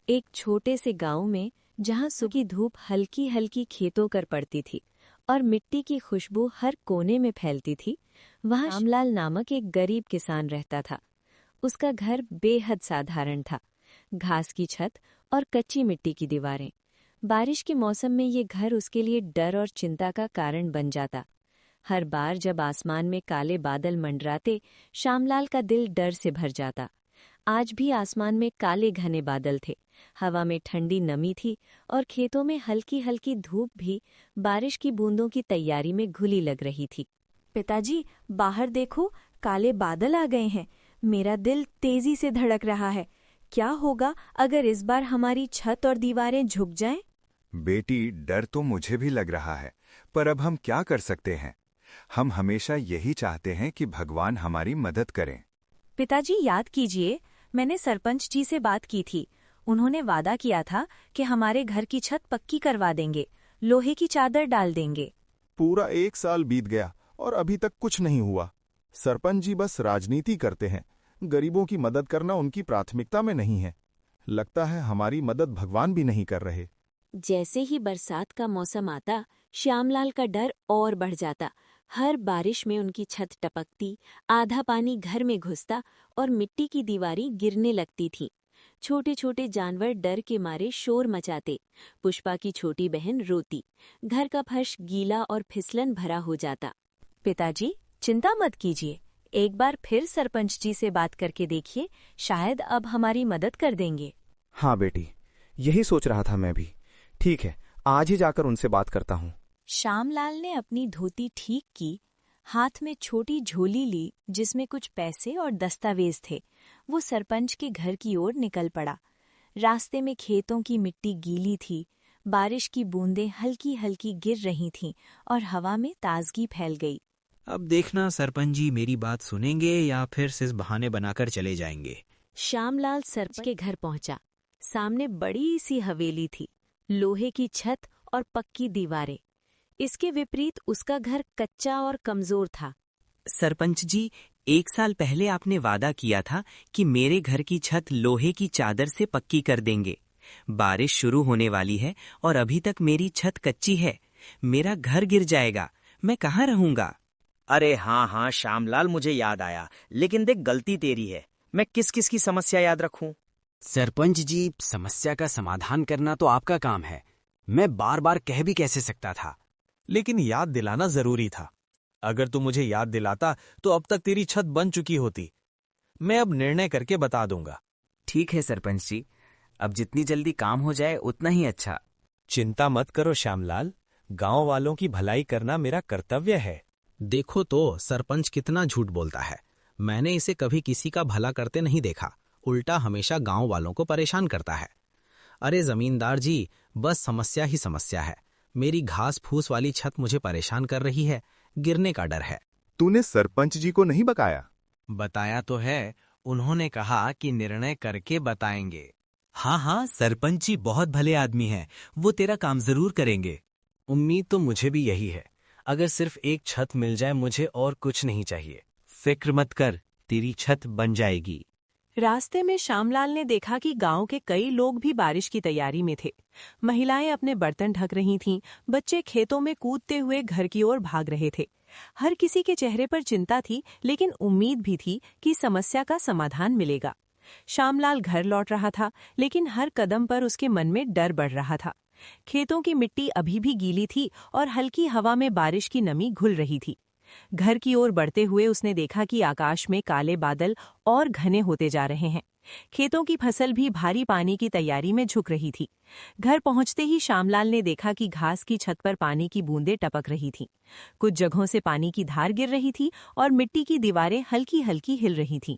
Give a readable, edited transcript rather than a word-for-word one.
एक छोटे से गांव में जहां सुबह की धूप हल्की हल्की खेतों कर पड़ती थी और मिट्टी की खुशबू हर कोने में फैलती थी, वहां श्यामलाल नामक एक गरीब किसान रहता था। उसका घर बेहद साधारण था। घास की छत और कच्ची मिट्टी की दीवारें। बारिश के मौसम में ये घर उसके लिए डर और चिंता का कारण बन जाता। हर बार जब आसमान में काले बादल मंडराते, श्यामलाल का दिल डर से भर जाता। आज भी आसमान में काले घने बादल थे, हवा में ठंडी नमी थी और खेतों में हल्की हल्की धूप भी बारिश की बूंदों की तैयारी में घुली लग रही थी। पिताजी, बाहर देखो, काले बादल आ गए हैं। मेरा दिल तेजी से धड़क रहा है। क्या होगा अगर इस बार हमारी छत और दीवारें झुक जाएं? बेटी, डर तो मुझे भी लग रहा है, पर अब हम क्या कर सकते हैं? हम हमेशा यही चाहते हैं कि भगवान हमारी मदद करें। पिताजी, याद कीजिए, मैंने सरपंच जी से बात की थी। उन्होंने वादा किया था कि हमारे घर की छत पक्की करवा देंगे, लोहे की चादर डाल देंगे। पूरा 1 साल बीत गया और अभी तक कुछ नहीं हुआ। सरपंच जी बस राजनीति करते हैं। गरीबों की मदद करना उनकी प्राथमिकता में नहीं है। लगता है हमारी मदद भगवान भी नहीं कर रहे। जैसे ही बरसात का मौसम आता, श्यामलाल का डर और बढ़ जाता। हर बारिश में उनकी छत टपकती, आधा पानी घर में घुसता और मिट्टी की दीवारें गिरने लगती थीं। छोटे छोटे जानवर डर के मारे शोर मचाते। पुष्पा की छोटी बहन रोती। घर का फर्श गीला और फिसलन भरा हो जाता। पिताजी, चिंता मत कीजिए, एक बार फिर सरपंच जी से बात करके देखिए, शायद अब हमारी मदद कर देंगे। हाँ बेटी, यही सोच रहा था मैं भी। ठीक है, आज ही जाकर उनसे बात करता हूँ। श्यामलाल ने अपनी धोती ठीक की, हाथ में छोटी झोली ली जिसमें कुछ पैसे और दस्तावेज थे। वो सरपंच के घर की ओर निकल पड़ा। रास्ते में खेतों की मिट्टी गीली थी, बारिश की बूंदें हल्की हल्की गिर रही थीं और हवा में ताजगी फैल गई। अब देखना सरपंच जी मेरी बात सुनेंगे या फिर सिर्फ बहाने बनाकर चले जाएंगे। श्यामलाल सरपंच के घर पहुंचा। सामने बड़ी सी हवेली थी, लोहे की छत और पक्की दीवारें। इसके विपरीत उसका घर कच्चा और कमजोर था। सरपंच जी, 1 साल पहले आपने वादा किया था कि मेरे घर की छत लोहे की चादर से पक्की कर देंगे। बारिश शुरू होने वाली है और अभी तक मेरी छत कच्ची है। मेरा घर गिर जाएगा, मैं कहाँ रहूंगा? अरे हाँ श्यामलाल, मुझे याद आया, लेकिन देख गलती तेरी है। मैं किस किस की समस्या याद रखूं? सरपंच जी, समस्या का समाधान करना तो आपका काम है। मैं बार बार कह भी कैसे सकता था। लेकिन याद दिलाना जरूरी था। अगर तू मुझे याद दिलाता तो अब तक तेरी छत बन चुकी होती। मैं अब निर्णय करके बता दूंगा। ठीक है सरपंच जी, अब जितनी जल्दी काम हो जाए उतना ही अच्छा। चिंता मत करो श्यामलाल, गांव वालों की भलाई करना मेरा कर्तव्य है। देखो तो सरपंच कितना झूठ बोलता है। मैंने इसे कभी किसी का भला करते नहीं देखा, उल्टा हमेशा गांव वालों को परेशान करता है। अरे जमींदार जी, बस समस्या ही समस्या है। मेरी घास फूस वाली छत मुझे परेशान कर रही है, गिरने का डर है। तूने सरपंच जी को नहीं बताया? बताया तो है, उन्होंने कहा कि निर्णय करके बताएंगे। हाँ, सरपंच जी बहुत भले आदमी हैं, वो तेरा काम जरूर करेंगे। उम्मीद तो मुझे भी यही है। अगर सिर्फ एक छत मिल जाए, मुझे और कुछ नहीं चाहिए। फिक्र मत कर, तेरी छत बन जाएगी। रास्ते में श्यामलाल ने देखा कि गांव के कई लोग भी बारिश की तैयारी में थे। महिलाएं अपने बर्तन ढक रही थीं, बच्चे खेतों में कूदते हुए घर की ओर भाग रहे थे। हर किसी के चेहरे पर चिंता थी, लेकिन उम्मीद भी थी कि समस्या का समाधान मिलेगा। श्यामलाल घर लौट रहा था, लेकिन हर कदम पर उसके मन में डर बढ़ रहा था। खेतों की मिट्टी अभी भी गीली थी और हल्की हवा में बारिश की नमी घुल रही थी। घर की ओर बढ़ते हुए उसने देखा कि आकाश में काले बादल और घने होते जा रहे हैं। खेतों की फसल भी भारी पानी की तैयारी में झुक रही थी। घर पहुंचते ही श्यामलाल ने देखा कि घास की छत पर पानी की बूंदें टपक रही थीं। कुछ जगहों से पानी की धार गिर रही थी और मिट्टी की दीवारें हल्की हल्की हिल रही थीं।